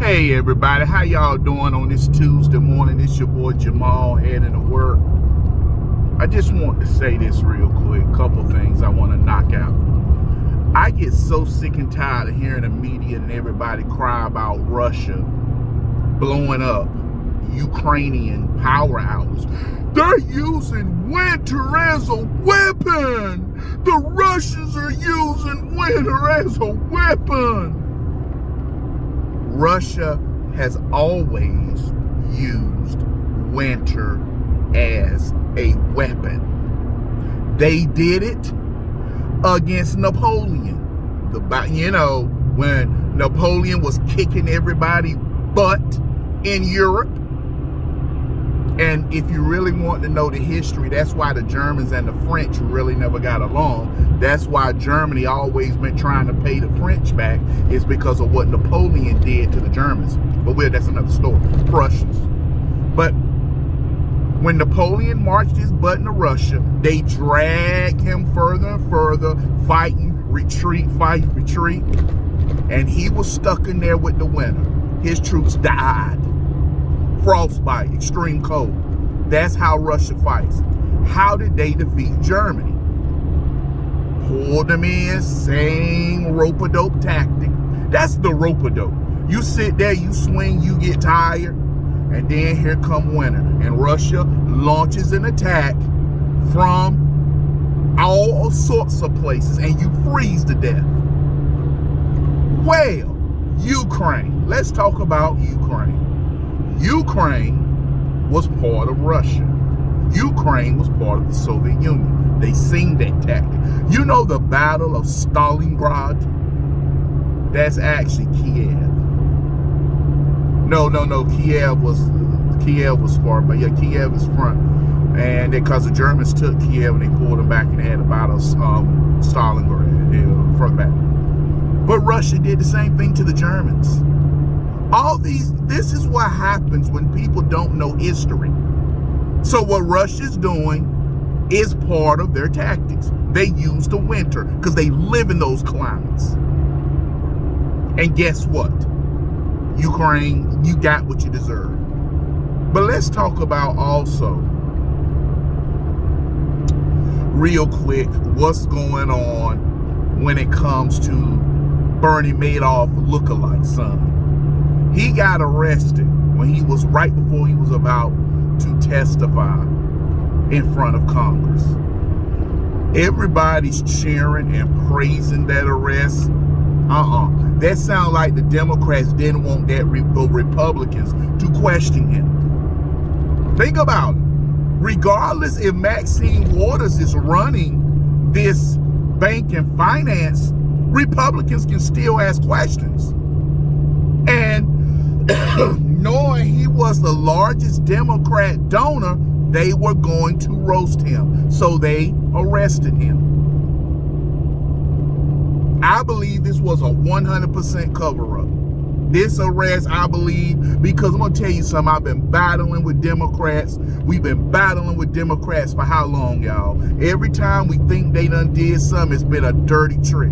Hey everybody, how y'all doing on this Tuesday morning? It's your boy Jamal heading to work. I just want to say this real quick, couple things I want to knock out. I get so sick and tired of hearing the media and everybody cry about Russia blowing up Ukrainian power outlets. They're using winter as a weapon. The Russians are using winter as a weapon. Russia has always used winter as a weapon. They did it against Napoleon. When Napoleon was kicking everybody's butt in Europe. And if you really want to know the history, that's why the Germans and the French really never got along. That's why Germany always been trying to pay the French back, is because of what Napoleon did to the Germans. But that's another story. Prussians. But when Napoleon marched his butt into Russia, they dragged him further and further, fighting, retreat, fight, retreat. And he was stuck in there with the winter. His troops died. Frostbite, extreme cold. That's how Russia fights. How did they defeat Germany? Pulled them in, same rope-a-dope tactic. That's the rope-a-dope. You sit there, you swing, you get tired, and then here come winter. And Russia launches an attack from all sorts of places, and you freeze to death. Well, Ukraine. Let's talk about Ukraine. Ukraine was part of Russia. Ukraine was part of the Soviet Union. They seen that tactic. You know the Battle of Stalingrad? That's actually Kiev. No. Kiev was far, but yeah, Kiev is front. And because the Germans took Kiev and they pulled them back and they had a battle of Stalingrad further back. But Russia did the same thing to the Germans. This is what happens when people don't know history. So what Russia's doing is part of their tactics. They use the winter because they live in those climates. And guess what? Ukraine, you got what you deserve. But let's talk about also, real quick, what's going on when it comes to Bernie Madoff lookalike son. He got arrested when he was right before he was about to testify in front of Congress. Everybody's cheering and praising that arrest. That sounds like the Democrats didn't want the Republicans to question him. Think about it. Regardless if Maxine Waters is running this bank and finance, Republicans can still ask questions. And knowing he was the largest Democrat donor, they were going to roast him. So they arrested him. I believe this was a 100% cover-up. This arrest, I believe, because I'm going to tell you something, I've been battling with Democrats. We've been battling with Democrats for how long, y'all? Every time we think they done did something, it's been a dirty trick.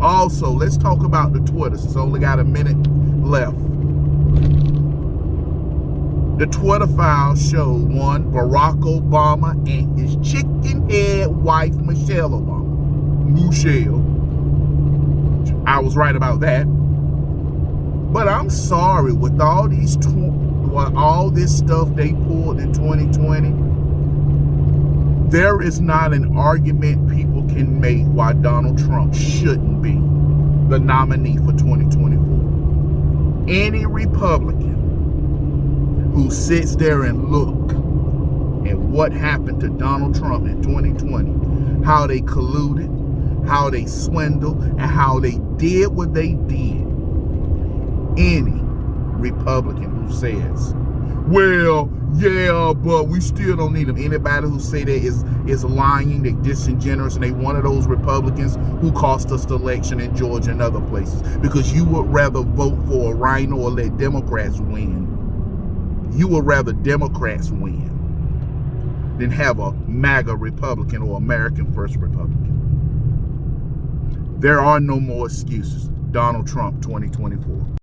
Also, let's talk about the Twitter. It's only got a minute left. The Twitter files show Barack Obama and his chicken head wife, Michelle Obama. I was right about that. But I'm sorry, with all this stuff they pulled in 2020, there is not an argument people can make why Donald Trump shouldn't be the nominee for 2024. Any Republican who sits there and look at what happened to Donald Trump in 2020, how they colluded, how they swindled, and how they did what they did. Any Republican who says, well, yeah, but we still don't need them. Anybody who say that is lying, they're disingenuous, and they one of those Republicans who cost us the election in Georgia and other places. Because you would rather vote for a rhino or let Democrats win. You would rather Democrats win than have a MAGA Republican or American First Republican. There are no more excuses. Donald Trump 2024.